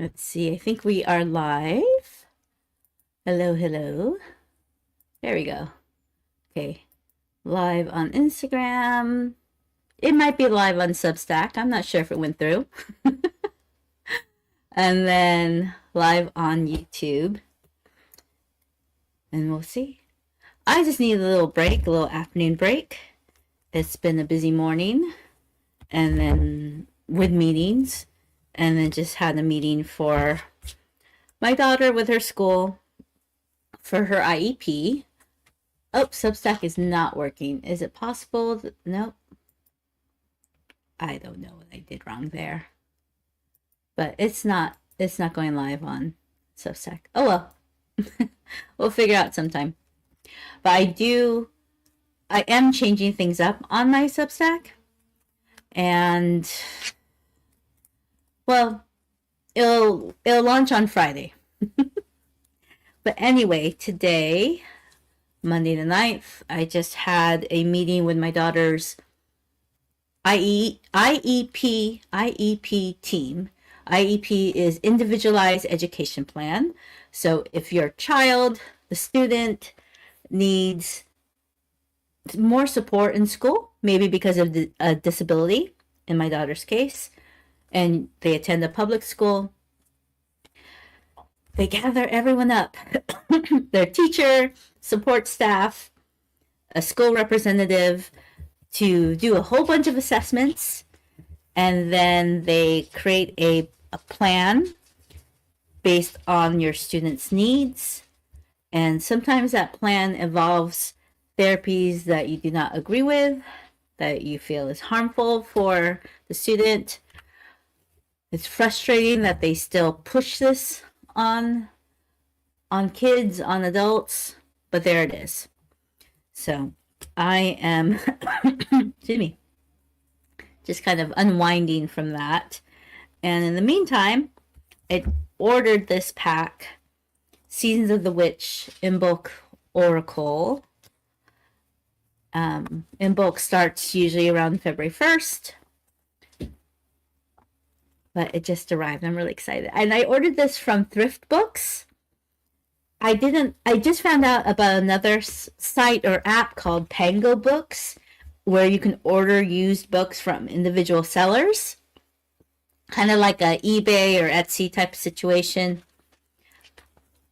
Let's see. I think we are live. Hello, hello. There we go. Okay. Live on Instagram. It might be live on Substack. I'm not sure if it went through. And then live on YouTube. And we'll see. I just need a little break, a little afternoon break. It's been a busy morning. And then with meetings. And then just had a meeting for my daughter with her school for her IEP. Oh, Substack is not working. Is it possible? Nope. I don't know what I did wrong there. But it's not going live on Substack. Oh well. We'll figure out sometime. But I am changing things up on my Substack. And well, it'll launch on Friday. But anyway, today, Monday the 9th, I just had a meeting with my daughter's IEP team. IEP is Individualized Education Plan. So if your child, the student, needs more support in school, maybe because of a disability, in my daughter's case, and they attend a public school, they gather everyone up, their teacher, support staff, a school representative, to do a whole bunch of assessments, and then they create a plan based on your student's needs. And sometimes that plan involves therapies that you do not agree with, that you feel is harmful for the student. It's frustrating that they still push this on kids, on adults, but there it is. So I am, excuse me, just kind of unwinding from that. And in the meantime, I ordered this pack, Seasons of the Witch Imbolc Oracle. Imbolc starts usually around February 1st. But it just arrived. I'm really excited. And I ordered this from Thrift Books. I just found out about another site or app called Pango Books, where you can order used books from individual sellers. Kind of like a eBay or Etsy type of situation.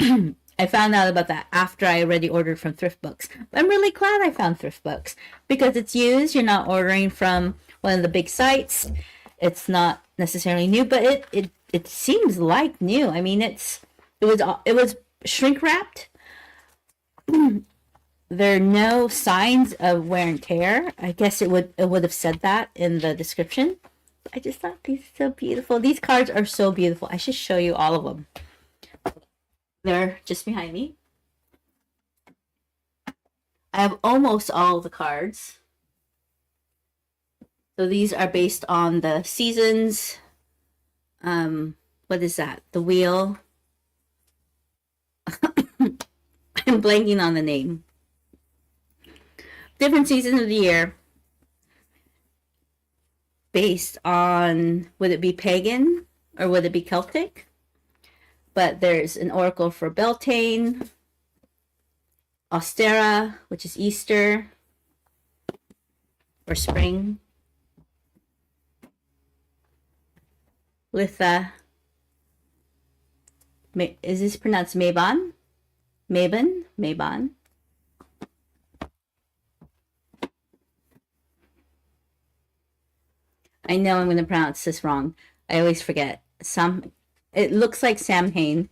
I found out about that after I already ordered from Thrift Books. But I'm really glad I found Thrift Books because it's used. You're not ordering from one of the big sites. It's not necessarily new, but it seems like new. I mean, it was shrink wrapped. There are no signs of wear and tear. I guess it would have said that in the description. I just thought these are so beautiful. These cards are so beautiful. I should show you all of them. They're just behind me. I have almost all the cards. So these are based on the seasons. What is that? The wheel. I'm blanking on the name. Different seasons of the year. Based on, would it be pagan or would it be Celtic? But there's an oracle for Beltane, Austera, which is Easter, or spring. Litha. Is this pronounced Mabon? Mabon? Mabon? I know I'm going to pronounce this wrong. I always forget. It looks like Samhain.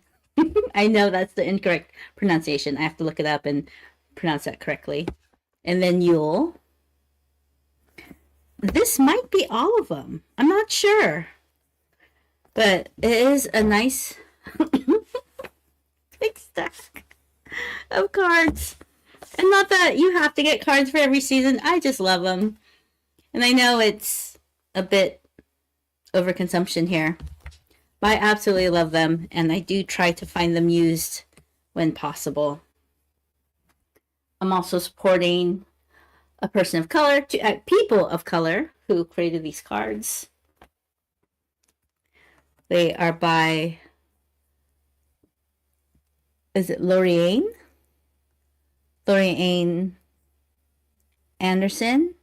I know that's the incorrect pronunciation. I have to look it up and pronounce that correctly. And then Yule. This might be all of them. I'm not sure. But it is a nice big stack of cards. And not that you have to get cards for every season. I just love them. And I know it's a bit overconsumption here. But I absolutely love them. And I do try to find them used when possible. I'm also supporting a person of color, people of color who created these cards. They are by is it Loriane? Loriane Anderson.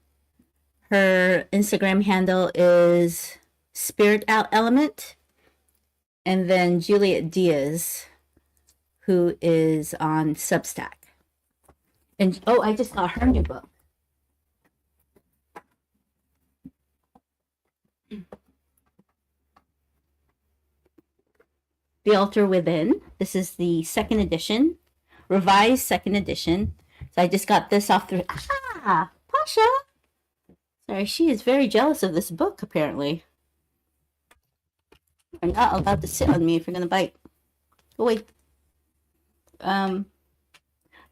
Her Instagram handle is Spirit Element. And then Juliet Diaz, who is on Substack. And oh, I just got her new book. The Altar Within. This is the second edition, revised second edition. So I just got this off the. Ah, Pasha. Sorry, she is very jealous of this book, apparently. You're not allowed to sit on me if you're going to bite. Oh, wait. The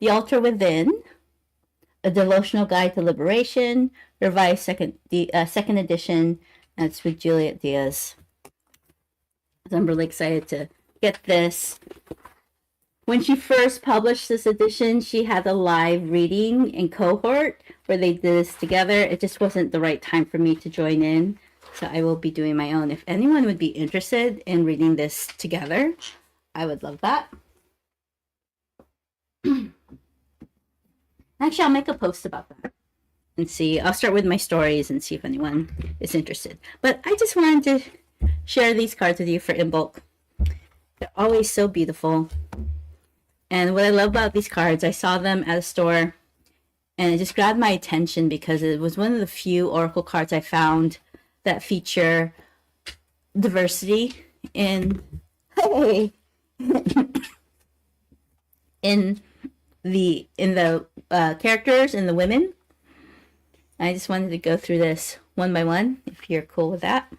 Altar Within, a devotional guide to liberation, revised second edition. That's with Juliet Diaz. I'm really excited to get this. When she first published this edition, she had a live reading in cohort where they did this together. It just wasn't the right time for me to join in, so I will be doing my own. If anyone would be interested in reading this together, I would love that. Actually, I'll make a post about that and see. I'll start with my stories and see if anyone is interested. But I just wanted to share these cards with you for Imbolc. They're always so beautiful. And what I love about these cards, I saw them at a store and it just grabbed my attention because it was one of the few oracle cards I found that feature diversity in in the characters and the women. I just wanted to go through this one by one, if you're cool with that.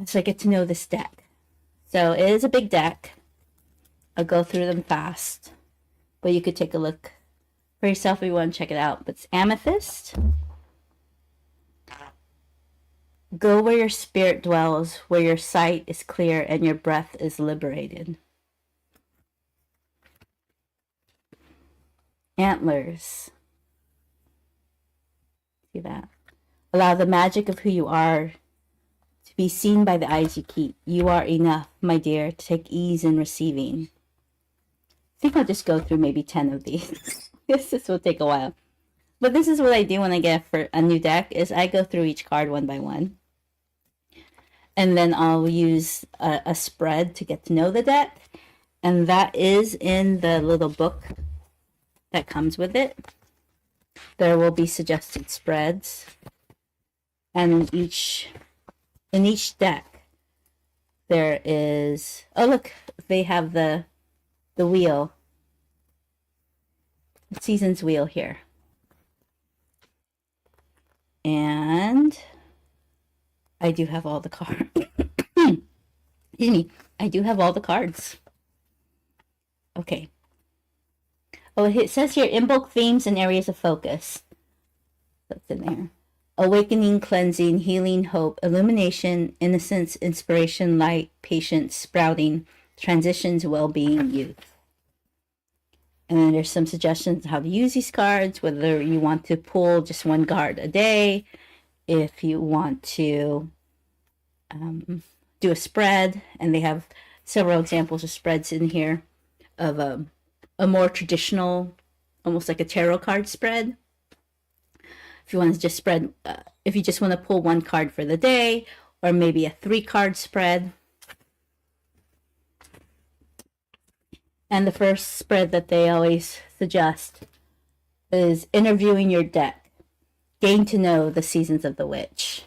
So I get to know this deck. So it is a big deck. I'll go through them fast, but you could take a look for yourself if you want to check it out. But it's Amethyst. Go where your spirit dwells, where your sight is clear and your breath is liberated. Antlers. See that? Allow the magic of who you are to be seen by the eyes you keep. You are enough, my dear, to take ease in receiving. I think I'll just go through maybe 10 of these. This will take a while. But this is what I do when I get for a new deck, is I go through each card one by one. And then I'll use a spread to get to know the deck. And that is in the little book that comes with it. There will be suggested spreads. And in each deck, there is... Oh, look, they have the wheel. The Seasons wheel here. And I do have all the cards. Excuse me. I do have all the cards. Okay. Oh, it says here, Imbolc themes and areas of focus. That's in there. Awakening, cleansing, healing, hope, illumination, innocence, inspiration, light, patience, sprouting, transitions, well-being, youth. And then there's some suggestions on how to use these cards, whether you want to pull just one card a day, if you want to do a spread, and they have several examples of spreads in here of a more traditional, almost like a tarot card spread. If you want to just spread, if you just want to pull one card for the day, or maybe a 3-card spread. And the first spread that they always suggest is interviewing your deck. Gain to know the seasons of the witch.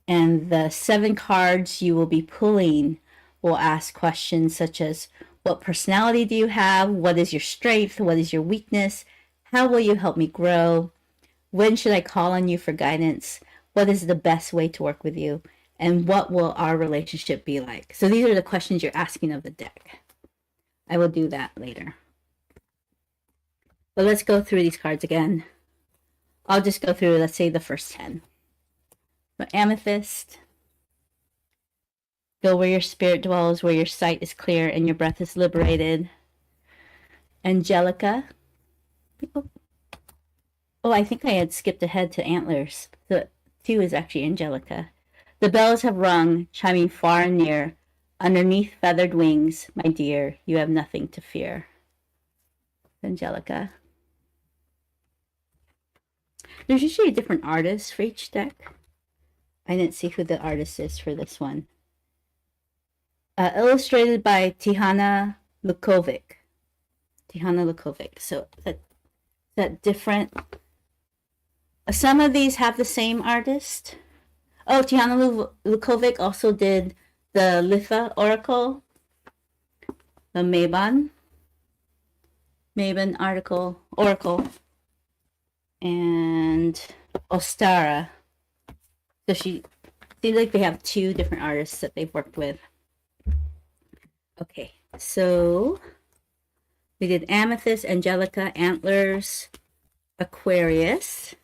And the 7 cards you will be pulling will ask questions such as, what personality do you have? What is your strength? What is your weakness? How will you help me grow? When should I call on you for guidance? What is the best way to work with you? And what will our relationship be like? So these are the questions you're asking of the deck. I will do that later. But let's go through these cards again. I'll just go through, let's say, the first 10. So Amethyst. Go where your spirit dwells, where your sight is clear and your breath is liberated. Angelica. Oh, I think I had skipped ahead to Antlers. The 2 is actually Angelica. The bells have rung, chiming far and near. Underneath feathered wings, my dear, you have nothing to fear. Angelica. There's usually a different artist for each deck. I didn't see who the artist is for this one. Illustrated by Tihana Lukovic. So that different. Some of these have the same artist. Oh, Tihana Lukovic also did the Litha Oracle, the Mabon Oracle, and Ostara. So she seems like they have two different artists that they've worked with. Okay, so we did Amethyst, Angelica, Antlers, Aquarius.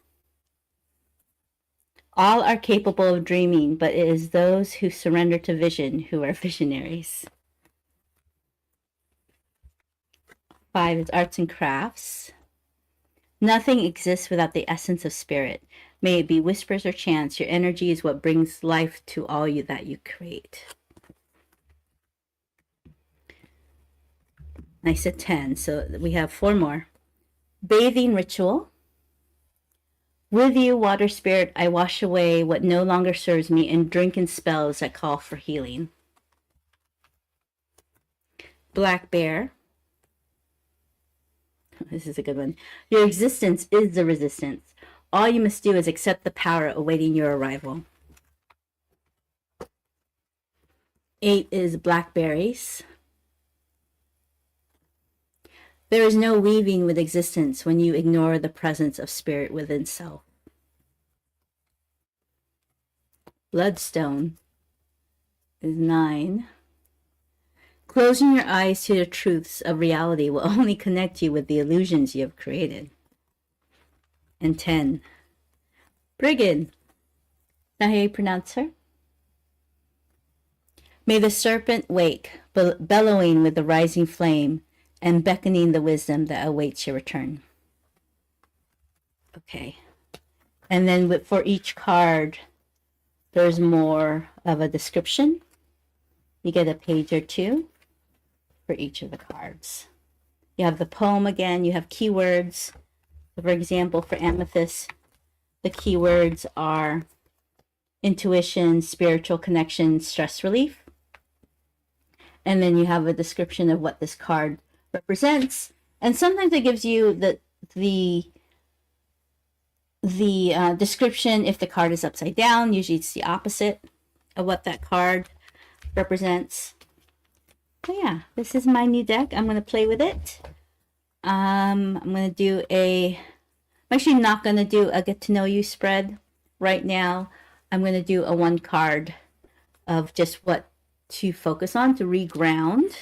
All are capable of dreaming, but it is those who surrender to vision who are visionaries. 5 is Arts and Crafts. Nothing exists without the essence of spirit. May it be whispers or chants, your energy is what brings life to all that you create. I said 10, so we have 4 more. Bathing Ritual. With you, water spirit, I wash away what no longer serves me and drink in spells that call for healing. Black Bear. This is a good one. Your existence is the resistance. All you must do is accept the power awaiting your arrival. 8 is Blackberries. There is no weaving with existence when you ignore the presence of spirit within self. Bloodstone is 9. Closing your eyes to the truths of reality will only connect you with the illusions you have created. And 10. Brigid. Now how you pronounce her? May the serpent wake, bellowing with the rising flame and beckoning the wisdom that awaits your return. Okay. And then for each card, there's more of a description. You get a page or two for each of the cards. You have the poem again. You have keywords. For example, for Amethyst, the keywords are intuition, spiritual connection, stress relief. And then you have a description of what this card represents. And sometimes it gives you the description if the card is upside down. Usually it's the opposite of what that card represents. So yeah, this is my new deck. I'm going to play with it. I'm going to do I'm actually not going to do a get to know you spread right now. I'm going to do a 1 card of just what to focus on to reground.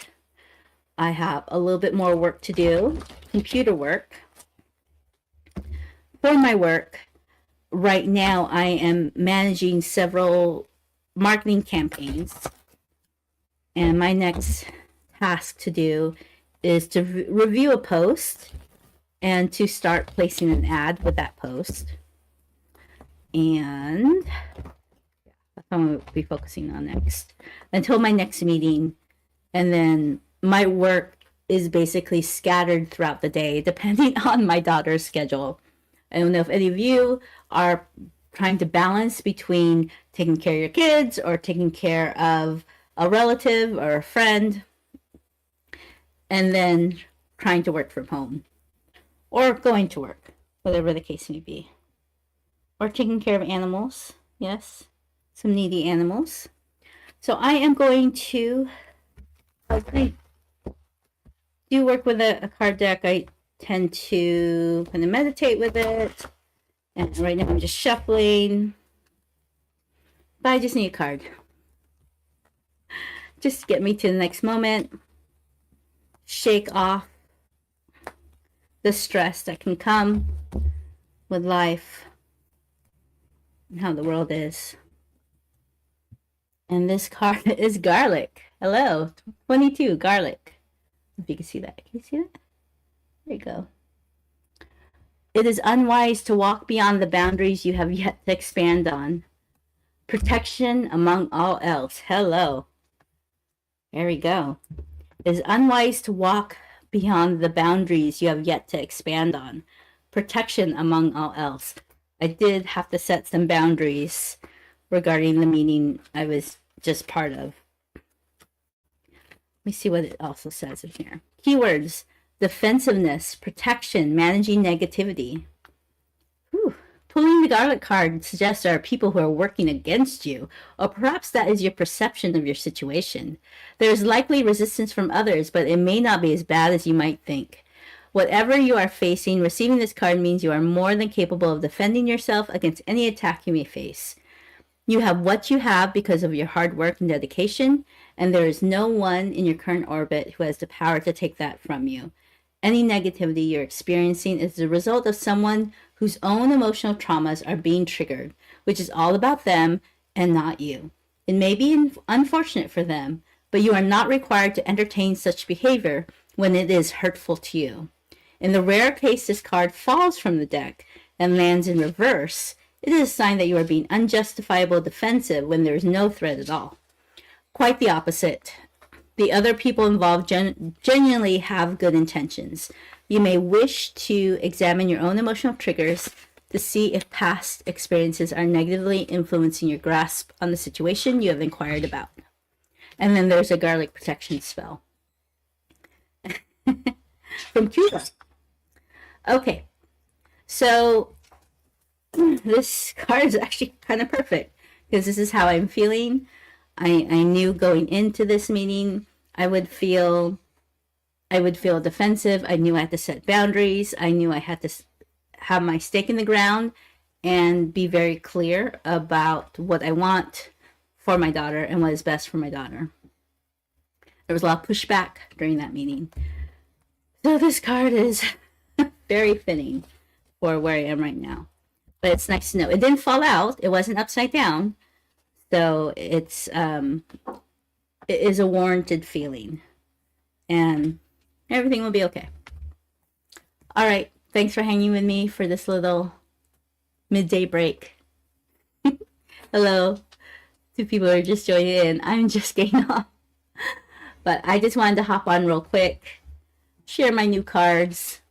I have a little bit more work to do, computer work. For my work, right now I am managing several marketing campaigns. And my next task to do is to review a post and to start placing an ad with that post. And that's what I'm going to be focusing on next until my next meeting. And then my work is basically scattered throughout the day, depending on my daughter's schedule. I don't know if any of you are trying to balance between taking care of your kids or taking care of a relative or a friend, and then trying to work from home or going to work, whatever the case may be, or taking care of animals. Yes, some needy animals. So I am going to do work with a card deck. I tend to kind of meditate with it, and right now I'm just shuffling, but I just need a card just to get me to the next moment, shake off the stress that can come with life and how the world is. And this card is Garlic. Hello, 22, Garlic. If you can see that. Can you see that? There you go. It is unwise to walk beyond the boundaries you have yet to expand on. Protection among all else. Hello. There we go. It is unwise to walk beyond the boundaries you have yet to expand on. Protection among all else. I did have to set some boundaries regarding the meeting I was just part of. Let me see what it also says in here. Keywords: defensiveness, protection, managing negativity. Whew. Pulling the garlic card suggests there are people who are working against you, or perhaps that is your perception of your situation. There is likely resistance from others, but it may not be as bad as you might think. Whatever you are facing, receiving this card means you are more than capable of defending yourself against any attack you may face. You have what you have because of your hard work and dedication, and there is no one in your current orbit who has the power to take that from you. Any negativity you're experiencing is the result of someone whose own emotional traumas are being triggered, which is all about them and not you. It may be unfortunate for them, but you are not required to entertain such behavior when it is hurtful to you. In the rare case this card falls from the deck and lands in reverse, it is a sign that you are being unjustifiable defensive when there is no threat at all. Quite the opposite. The other people involved genuinely have good intentions. You may wish to examine your own emotional triggers to see if past experiences are negatively influencing your grasp on the situation you have inquired about. And then there's a garlic protection spell. From Cuba. Okay, so this card is actually kind of perfect because this is how I'm feeling. I knew going into this meeting I would feel defensive. I knew I had to set boundaries. I knew I had to have my stake in the ground and be very clear about what I want for my daughter and what is best for my daughter. There was a lot of pushback during that meeting. So this card is very fitting for where I am right now. But it's nice to know. It didn't fall out. It wasn't upside down. So it is a warranted feeling. And everything will be okay. All right. Thanks for hanging with me for this little midday break. Hello to people who are just joining in. I'm just getting off. But I just wanted to hop on real quick, share my new cards,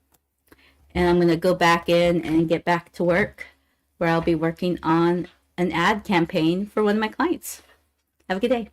and I'm going to go back in and get back to work where I'll be working on an ad campaign for one of my clients. Have a good day.